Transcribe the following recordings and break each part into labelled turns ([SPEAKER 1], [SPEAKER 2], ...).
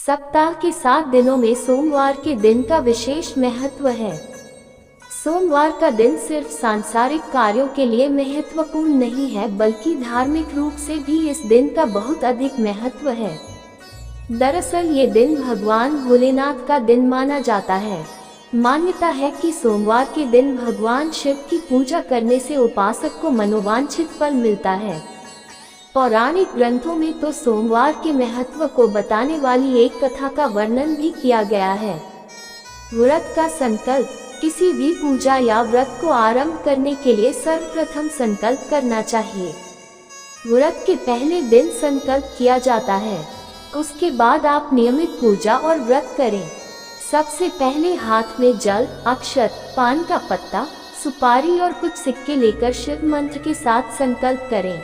[SPEAKER 1] सप्ताह के 7 दिनों में सोमवार के दिन का विशेष महत्व है। सोमवार का दिन सिर्फ सांसारिक कार्यों के लिए महत्वपूर्ण नहीं है, बल्कि धार्मिक रूप से भी इस दिन का बहुत अधिक महत्व है। दरअसल ये दिन भगवान भोलेनाथ का दिन माना जाता है। मान्यता है कि सोमवार के दिन भगवान शिव की पूजा करने से उपासक को मनोवांछित फल मिलता है। पौराणिक ग्रंथों में तो सोमवार के महत्व को बताने वाली एक कथा का वर्णन भी किया गया है। व्रत का संकल्प। किसी भी पूजा या व्रत को आरंभ करने के लिए सर्वप्रथम संकल्प करना चाहिए। व्रत के पहले दिन संकल्प किया जाता है, उसके बाद आप नियमित पूजा और व्रत करें। सबसे पहले हाथ में जल, अक्षत, पान का पत्ता, सुपारी और कुछ सिक्के लेकर शिव मंत्र के साथ संकल्प करें।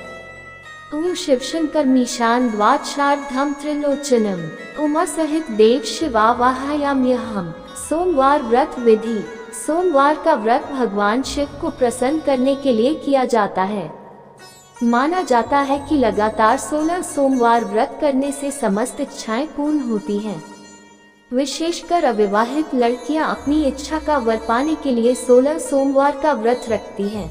[SPEAKER 1] ओम शिवशंकर मीशान द्वादशार्धम त्रिलोचनम उमा सहित देव शिवावाहयाम्यहम्। सोमवार व्रत विधि। सोमवार का व्रत भगवान शिव को प्रसन्न करने के लिए किया जाता है। माना जाता है कि लगातार 16 सोमवार व्रत करने से समस्त इच्छाएं पूर्ण होती हैं। विशेषकर अविवाहित लड़कियां अपनी इच्छा का वर पाने के लिए 16 सोमवार का व्रत रखती हैं।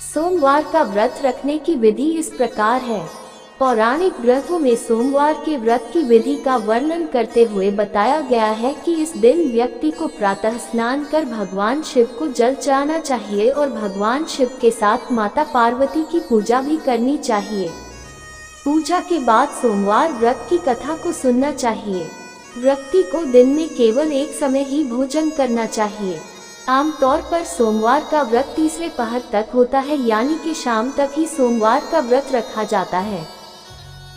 [SPEAKER 1] सोमवार का व्रत रखने की विधि इस प्रकार है। पौराणिक ग्रंथों में सोमवार के व्रत की विधि का वर्णन करते हुए बताया गया है कि इस दिन व्यक्ति को प्रातः स्नान कर भगवान शिव को जल चढ़ाना चाहिए और भगवान शिव के साथ माता पार्वती की पूजा भी करनी चाहिए। पूजा के बाद सोमवार व्रत की कथा को सुनना चाहिए। व्यक्ति को दिन में केवल एक समय ही भोजन करना चाहिए। आमतौर पर सोमवार का व्रत तीसरे पहर तक होता है, यानी कि शाम तक ही सोमवार का व्रत रखा जाता है।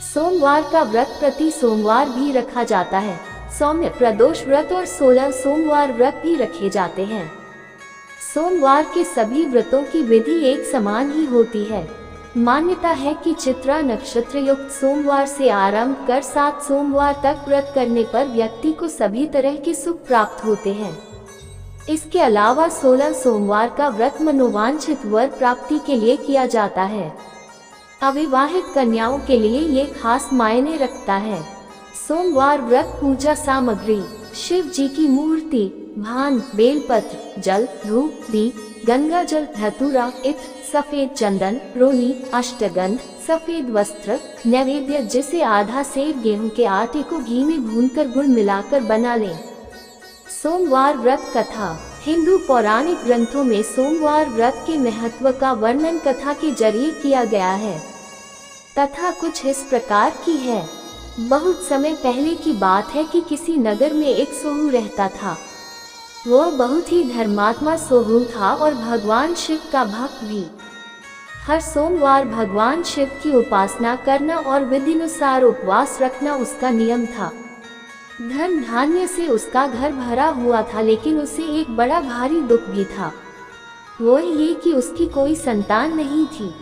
[SPEAKER 1] सोमवार का व्रत प्रति सोमवार भी रखा जाता है। सौम्य प्रदोष व्रत और 16 सोमवार व्रत भी रखे जाते हैं। सोमवार के सभी व्रतों की विधि एक समान ही होती है। मान्यता है कि चित्रा नक्षत्र युक्त सोमवार से आरंभ कर 7 सोमवार तक व्रत करने पर व्यक्ति को सभी तरह के सुख प्राप्त होते हैं। इसके अलावा 16 सोमवार का व्रत मनोवांछित वर प्राप्ति के लिए किया जाता है। अविवाहित कन्याओं के लिए ये खास मायने रखता है। सोमवार व्रत पूजा सामग्री। शिव जी की मूर्ति, भान, बेलपत्र, जल, धूप, दीप, गंगा जल, धतूरा, इत्र, सफेद चंदन, रोली, अष्टगंध, सफेद वस्त्र, नैवेद्य जिसे आधा सेर गेहूं के आटे को घी में भूनकर गुड़ मिलाकर बना लें। सोमवार व्रत कथा। हिंदू पौराणिक ग्रंथों में सोमवार व्रत के महत्व का वर्णन कथा के जरिए किया गया है। कथा कुछ इस प्रकार की है। बहुत समय पहले की बात है कि किसी नगर में एक सोहू रहता था। वह बहुत ही धर्मात्मा सोहू था और भगवान शिव का भक्त भी। हर सोमवार भगवान शिव की उपासना करना और विधिनुसार उपवास रखना उसका नियम था। धन धान्य से उसका घर भरा हुआ था, लेकिन उसे एक बड़ा भारी दुख भी था। वो ये कि उसकी कोई संतान नहीं थी।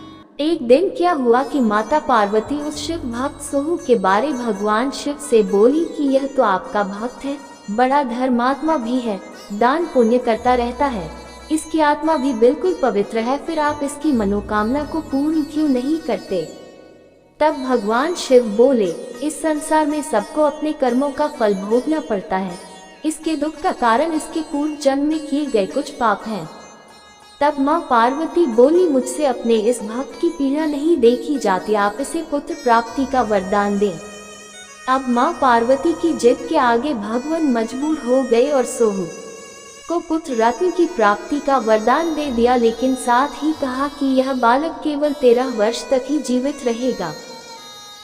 [SPEAKER 1] एक दिन क्या हुआ कि माता पार्वती उस शिव भक्त सोहू के बारे भगवान शिव से बोली कि यह तो आपका भक्त है, बड़ा धर्मात्मा भी है, दान पुण्य करता रहता है, इसकी आत्मा भी बिल्कुल पवित्र है, फिर आप इसकी मनोकामना को पूर्ण क्यों नहीं करते। तब भगवान शिव बोले, इस संसार में सबको अपने कर्मों का फल भोगना पड़ता है। इसके दुख का कारण इसके पूर्व जन्म में किए गए कुछ पाप हैं। तब माँ पार्वती बोली, मुझसे अपने इस भक्त की पीड़ा नहीं देखी जाती, आप इसे पुत्र प्राप्ति का वरदान दें। अब माँ पार्वती की जिद के आगे भगवान मजबूर हो गए और सोहू को पुत्र रत्न की प्राप्ति का वरदान दे दिया, लेकिन साथ ही कहा कि यह बालक केवल 13 वर्ष तक ही जीवित रहेगा।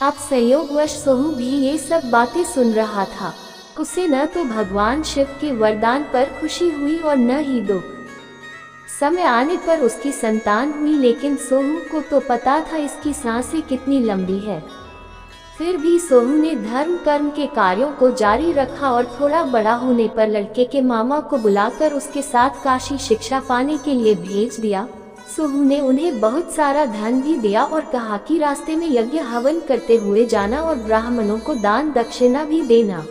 [SPEAKER 1] अब संयोगवश सोहू भी ये सब बातें सुन रहा था। उसे न तो भगवान शिव के वरदान पर खुशी हुई और न ही दुख। समय आने पर उसकी संतान हुई, लेकिन सोहू को तो पता था इसकी सांसें कितनी लंबी है। फिर भी सोहू ने धर्म कर्म के कार्यों को जारी रखा और थोड़ा बड़ा होने पर लड़के के मामा को बुलाकर उसके साथ काशी शिक्षा पाने के लिए भेज दिया। सोहू ने उन्हें बहुत सारा धन भी दिया और कहा कि रास्ते में यज्ञ हवन करते हुए जाना और ब्राह्मणों को दान दक्षिणा भी देना।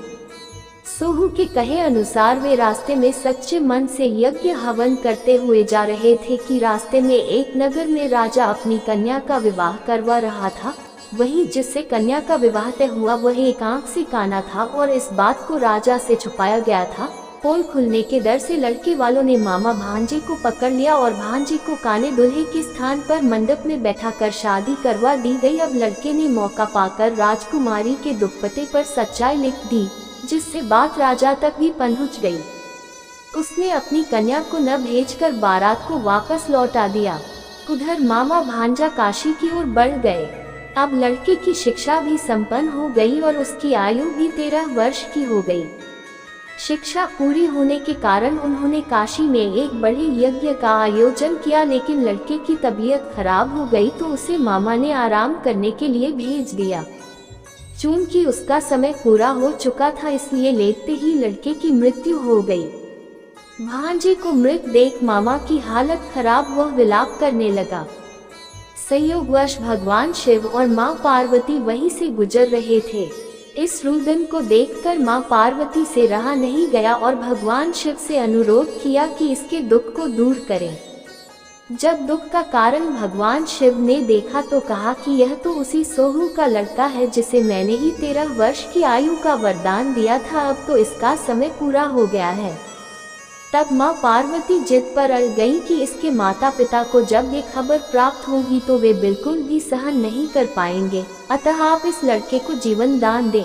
[SPEAKER 1] सोहू के कहे अनुसार वे रास्ते में सच्चे मन से यज्ञ हवन करते हुए जा रहे थे कि रास्ते में एक नगर में राजा अपनी कन्या का विवाह करवा रहा था। वही जिससे कन्या का विवाह तय हुआ वह एक आंख से काना था और इस बात को राजा से छुपाया गया था। पोल खुलने के डर से लड़के वालों ने मामा भांजे को पकड़ लिया और भांजे को काने दूल्हे के स्थान पर मंडप में बैठा कर शादी करवा दी गई। अब लड़के ने मौका पाकर राजकुमारी के दुपट्टे पर सच्चाई लिख दी, जिससे बात राजा तक भी पहुंच गई। उसने अपनी कन्या को न भेजकर बारात को वापस लौटा दिया। उधर मामा भांजा काशी की ओर बढ़ गए। अब लड़के की शिक्षा भी संपन्न हो गई और उसकी आयु भी 13 वर्ष की हो गई। शिक्षा पूरी होने के कारण उन्होंने काशी में एक बड़े यज्ञ का आयोजन किया, लेकिन लड़के की तबीयत खराब हो गई तो उसे मामा ने आराम करने के लिए भेज दिया। चूंकि उसका समय पूरा हो चुका था इसलिए लेटते ही लड़के की मृत्यु हो गई। भांजे को मृत देख मामा की हालत खराब, वह विलाप करने लगा। संयोगवश भगवान शिव और मां पार्वती वहीं से गुजर रहे थे। इस रुदन को देखकर मां पार्वती से रहा नहीं गया और भगवान शिव से अनुरोध किया कि इसके दुख को दूर करें। जब दुख का कारण भगवान शिव ने देखा तो कहा कि यह तो उसी सोहू का लड़का है जिसे मैंने ही 13 वर्ष की आयु का वरदान दिया था, अब तो इसका समय पूरा हो गया है। तब मां पार्वती जिद पर अड़ गई कि इसके माता पिता को जब ये खबर प्राप्त होगी तो वे बिल्कुल भी सहन नहीं कर पाएंगे, अतः आप इस लड़के को जीवन दान दें।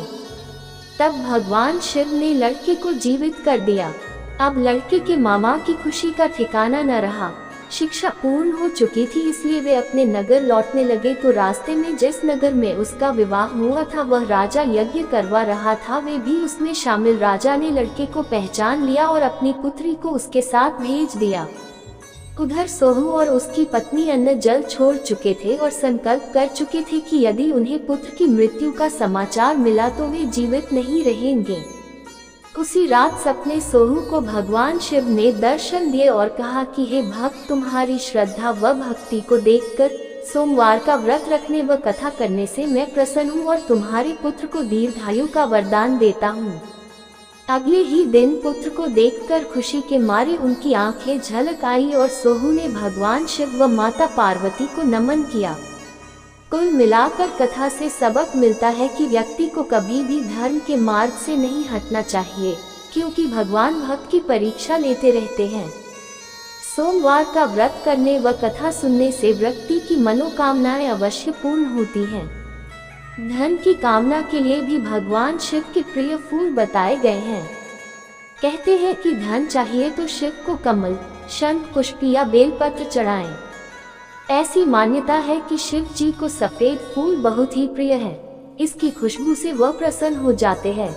[SPEAKER 1] तब भगवान शिव ने लड़के को जीवित कर दिया। अब लड़के के मामा की खुशी का ठिकाना न रहा। शिक्षा पूर्ण हो चुकी थी इसलिए वे अपने नगर लौटने लगे तो रास्ते में जिस नगर में उसका विवाह हुआ था वह राजा यज्ञ करवा रहा था, वे भी उसमें शामिल। राजा ने लड़के को पहचान लिया और अपनी पुत्री को उसके साथ भेज दिया। उधर सोहू और उसकी पत्नी अन्न जल छोड़ चुके थे और संकल्प कर चुके थे कि यदि उन्हें पुत्र की मृत्यु का समाचार मिला तो वे जीवित नहीं रहेंगे। उसी रात सपने सोहू को भगवान शिव ने दर्शन दिए और कहा कि हे भक्त, तुम्हारी श्रद्धा व भक्ति को देखकर सोमवार का व्रत रखने व कथा करने से मैं प्रसन्न हूँ और तुम्हारे पुत्र को दीर्घायु का वरदान देता हूँ। अगले ही दिन पुत्र को देखकर खुशी के मारे उनकी आंखें झलक आई और सोहू ने भगवान शिव व माता पार्वती को नमन किया। कुल मिलाकर कथा से सबक मिलता है कि व्यक्ति को कभी भी धर्म के मार्ग से नहीं हटना चाहिए, क्योंकि भगवान भक्त की परीक्षा लेते रहते हैं। सोमवार का व्रत करने व कथा सुनने से व्यक्ति की मनोकामनाएं अवश्य पूर्ण होती हैं। धन की कामना के लिए भी भगवान शिव के प्रिय फूल बताए गए हैं। कहते हैं कि धन चाहिए तो शिव को कमल, शंख पुष्प या बेलपत्र चढ़ाएं। ऐसी मान्यता है कि शिव जी को सफेद फूल बहुत ही प्रिय है। इसकी खुशबू से वह प्रसन्न हो जाते हैं।